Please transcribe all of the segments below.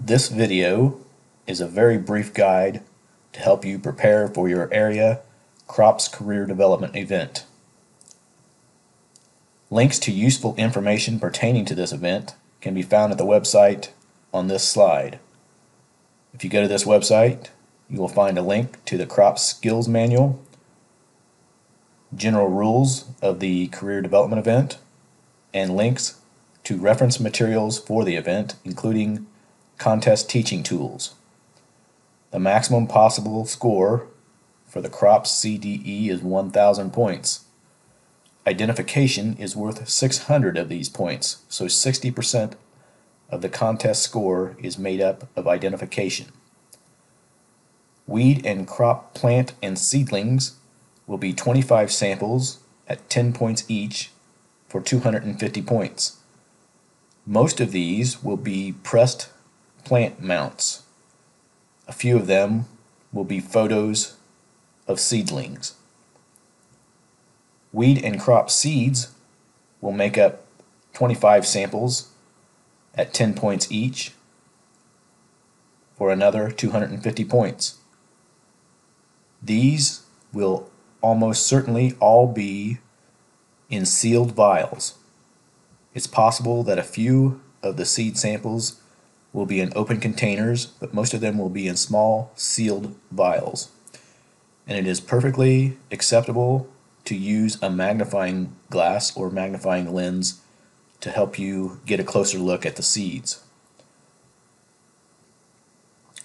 This video is a very brief guide to help you prepare for your area crops career development event. Links to useful information pertaining to this event can be found at the website on this slide. If you go to this website, you will find a link to the Crop Skills Manual, general rules of the career development event, and links to reference materials for the event, including contest teaching tools. The maximum possible score for the crops CDE is 1,000 points. Identification is worth 600 of these points, so 60% of the contest score is made up of identification. Weed and crop plant and seedlings will be 25 samples at 10 points each for 250 points. Most of these will be pressed plant mounts. A few of them will be photos of seedlings. Weed and crop seeds will make up 25 samples at 10 points each for another 250 points. These will almost certainly all be in sealed vials. It's possible that a few of the seed samples will be in open containers, but most of them will be in small sealed vials. And it is perfectly acceptable to use a magnifying glass or magnifying lens to help you get a closer look at the seeds.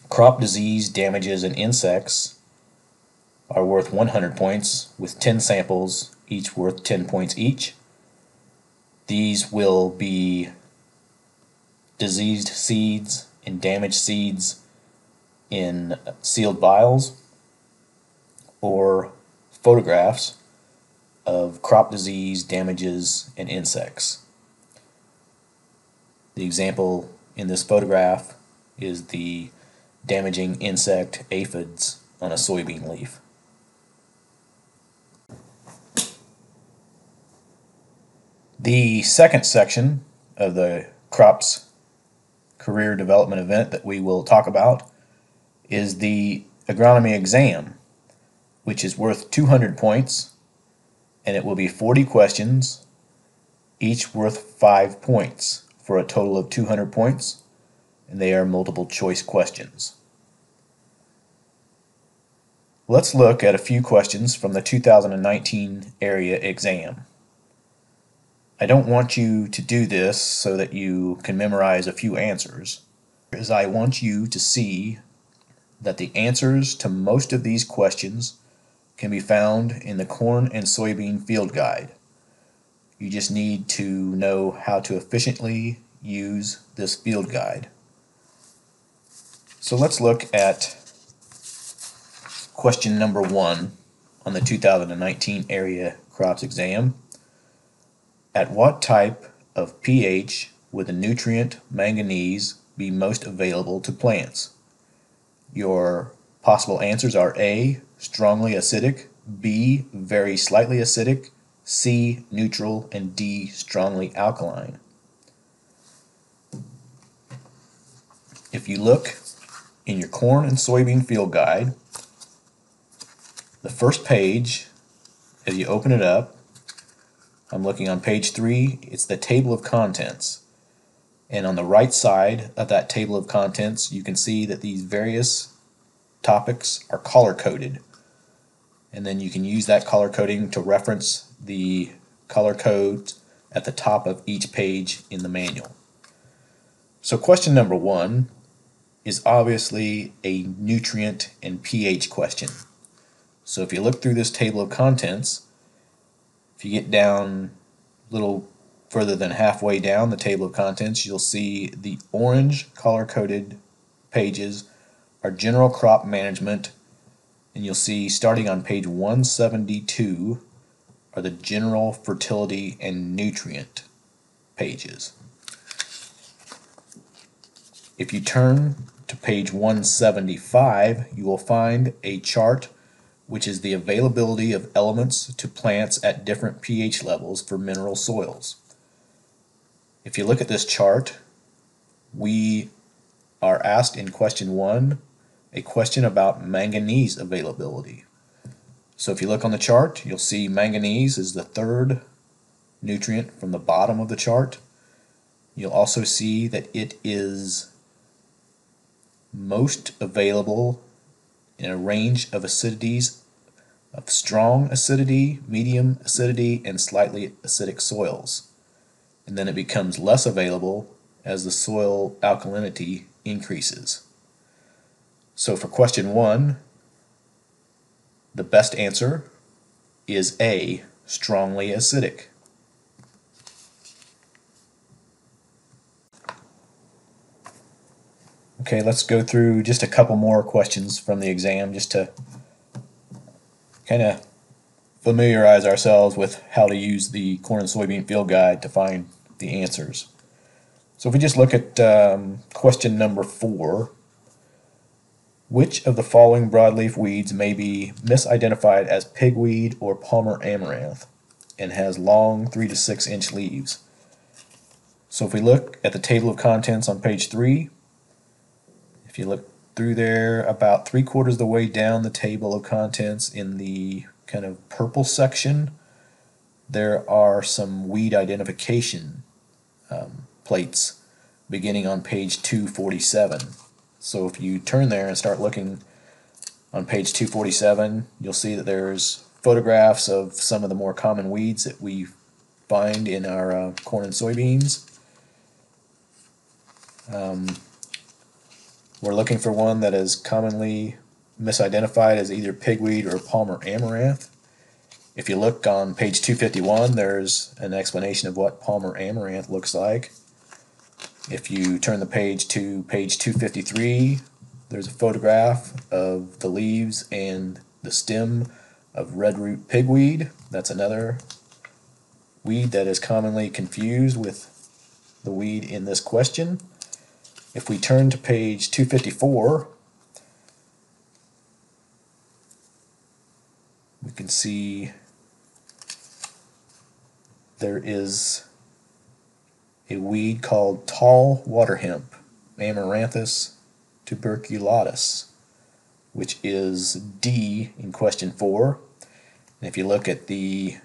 Crop disease, damages, and insects are worth 100 points, with 10 samples, each worth 10 points each. These will be diseased seeds and damaged seeds in sealed vials, or photographs of crop disease, damages, and insects. The example in this photograph is the damaging insect aphids on a soybean leaf. The second section of the crops career development event that we will talk about is the agronomy exam, which is worth 200 points, and it will be 40 questions, each worth 5 points, for a total of 200 points, and they are multiple choice questions. Let's look at a few questions from the 2019 area exam. I don't want you to do this so that you can memorize a few answers, as I want you to see that the answers to most of these questions can be found in the corn and soybean field guide. You just need to know how to efficiently use this field guide. So let's look at question number 1 on the 2019 area crops exam. At what type of pH would the nutrient manganese be most available to plants? Your possible answers are A, strongly acidic, B, very slightly acidic, C, neutral, and D, strongly alkaline. If you look in your corn and soybean field guide, the first page, as you open it up, I'm looking on page 3, it's the table of contents. And on the right side of that table of contents, you can see that these various topics are color-coded. And then you can use that color coding to reference the color codes at the top of each page in the manual. So question number 1 is obviously a nutrient and pH question. So if you look through this table of contents, if you get down a little further than halfway down the table of contents, you'll see the orange color-coded pages are general crop management, and you'll see starting on page 172 are the general fertility and nutrient pages. If you turn to page 175, you will find a chart which is the availability of elements to plants at different pH levels for mineral soils. If you look at this chart, we are asked in question 1 a question about manganese availability. So if you look on the chart, you'll see manganese is the third nutrient from the bottom of the chart. You'll also see that it is most available in a range of acidities of strong acidity, medium acidity, and slightly acidic soils. And then it becomes less available as the soil alkalinity increases. So for question 1, the best answer is A, strongly acidic. Okay, let's go through just a couple more questions from the exam just to kind of familiarize ourselves with how to use the corn and soybean field guide to find the answers. So if we just look at question number 4, which of the following broadleaf weeds may be misidentified as pigweed or Palmer amaranth and has long 3 to 6 inch leaves? So if we look at the table of contents on page 3, if you look through there about 3/4 of the way down the table of contents in the kind of purple section, there are some weed identification plates beginning on page 247. So if you turn there and start looking on page 247, you'll see that there's photographs of some of the more common weeds that we find in our corn and soybeans. We're looking for one that is commonly misidentified as either pigweed or Palmer amaranth. If you look on page 251, there's an explanation of what Palmer amaranth looks like. If you turn the page to page 253, there's a photograph of the leaves and the stem of redroot pigweed. That's another weed that is commonly confused with the weed in this question. If we turn to page 254, we can see there is a weed called tall water hemp, Amaranthus tuberculatus, which is D in question 4. And if you look at the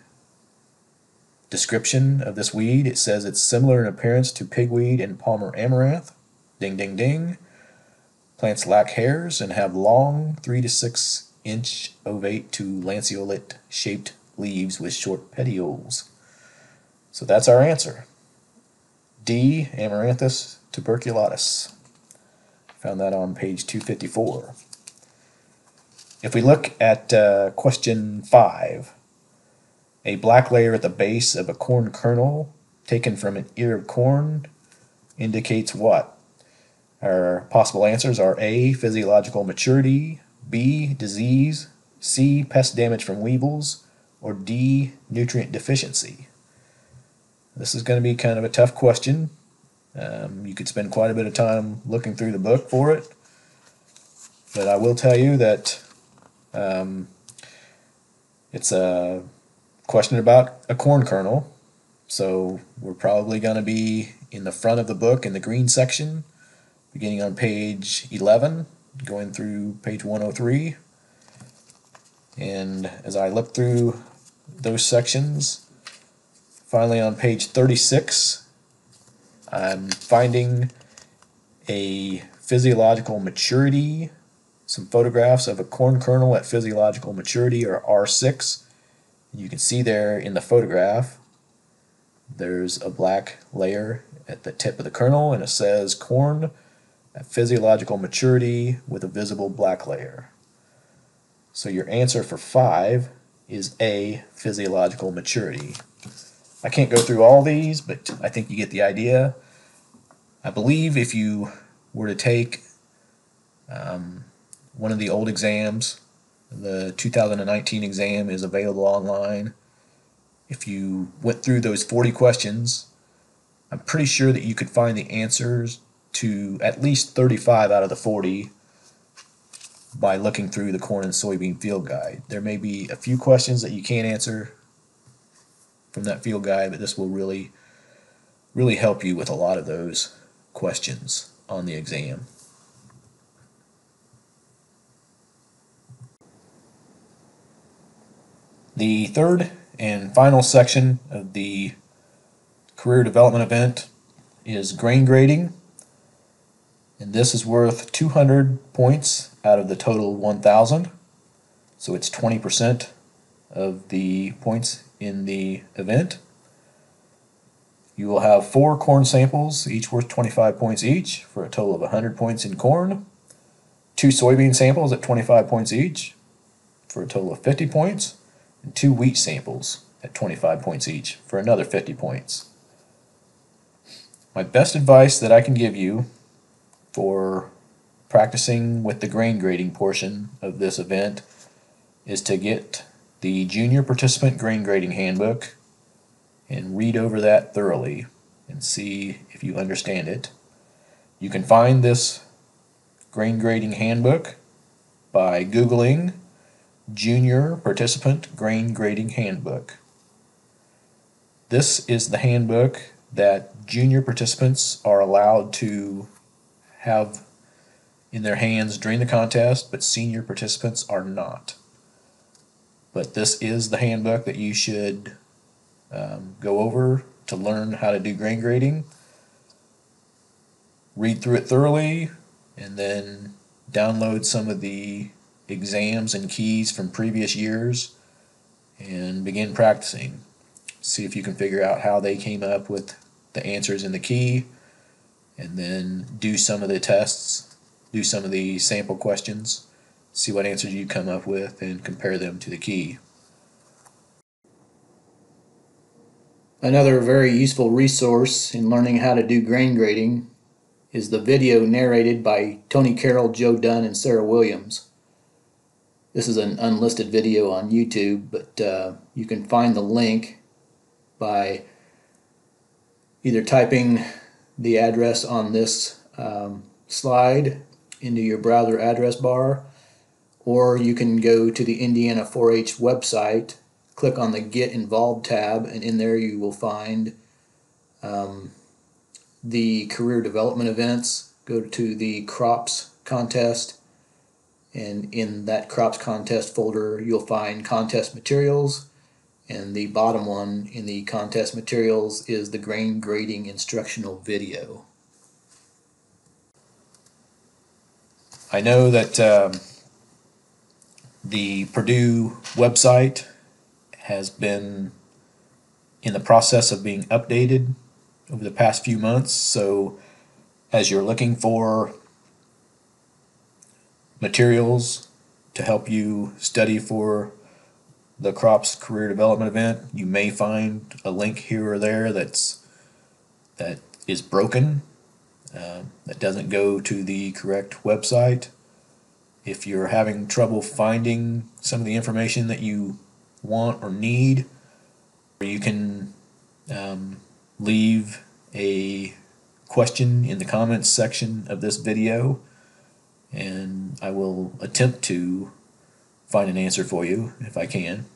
description of this weed, it says it's similar in appearance to pigweed and Palmer amaranth. Ding, ding, ding. Plants lack hairs and have long 3 to 6 inch ovate to lanceolate shaped leaves with short petioles. So that's our answer. D, Amaranthus tuberculatus. Found that on page 254. If we look at question 5, a black layer at the base of a corn kernel taken from an ear of corn indicates what? Our possible answers are A, physiological maturity, B, disease, C, pest damage from weevils, or D, nutrient deficiency. This is going to be kind of a tough question. You could spend quite a bit of time looking through the book for it, but I will tell you that it's a question about a corn kernel, so we're probably going to be in the front of the book in the green section, beginning on page 11, going through page 103. And as I look through those sections, finally on page 36, I'm finding a physiological maturity, some photographs of a corn kernel at physiological maturity, or R6. You can see there in the photograph there's a black layer at the tip of the kernel, and it says corn at physiological maturity with a visible black layer. So your answer for 5 is A, physiological maturity. I can't go through all these, but I think you get the idea. I believe if you were to take one of the old exams, the 2019 exam is available online. If you went through those 40 questions, I'm pretty sure that you could find the answers to at least 35 out of the 40 by looking through the corn and soybean field guide. There may be a few questions that you can't answer from that field guide, but this will really help you with a lot of those questions on the exam. The third and final section of the career development event is grain grading, and this is worth 200 points out of the total 1,000, so it's 20% of the points in the event. You will have 4 corn samples, each worth 25 points each, for a total of 100 points in corn. 2 soybean samples at 25 points each, for a total of 50 points. And 2 wheat samples at 25 points each, for another 50 points. My best advice that I can give you for practicing with the grain grading portion of this event is to get the Junior Participant Grain Grading Handbook and read over that thoroughly and see if you understand it. You can find this grain grading handbook by Googling Junior Participant Grain Grading Handbook. This is the handbook that junior participants are allowed to have in their hands during the contest, but senior participants are not. But this is the handbook that you should go over to learn how to do grain grading. Read through it thoroughly, and then download some of the exams and keys from previous years and begin practicing. See if you can figure out how they came up with the answers in the key, and then do some of the tests, do some of the sample questions, see what answers you come up with, and compare them to the key. Another very useful resource in learning how to do grain grading is the video narrated by Tony Carroll, Joe Dunn, and Sarah Williams. This is an unlisted video on YouTube, but you can find the link by either typing the address on this slide into your browser address bar, or you can go to the Indiana 4-H website, click on the Get Involved tab, and in there you will find the career development events. Go to the crops contest, and in that crops contest folder you'll find contest materials, and the bottom one in the contest materials is the grain grading instructional video. I know that the Purdue website has been in the process of being updated over the past few months, so as you're looking for materials to help you study for the crops career development event, you may find a link here or there that is broken, that doesn't go to the correct website. If you're having trouble finding some of the information that you want or need, you can leave a question in the comments section of this video, and I will attempt to find an answer for you if I can.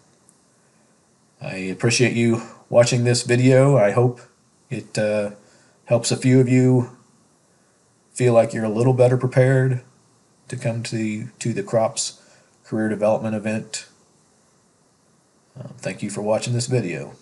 I appreciate you watching this video. I hope it helps a few of you feel like you're a little better prepared to come to the crops career development event. Thank you for watching this video.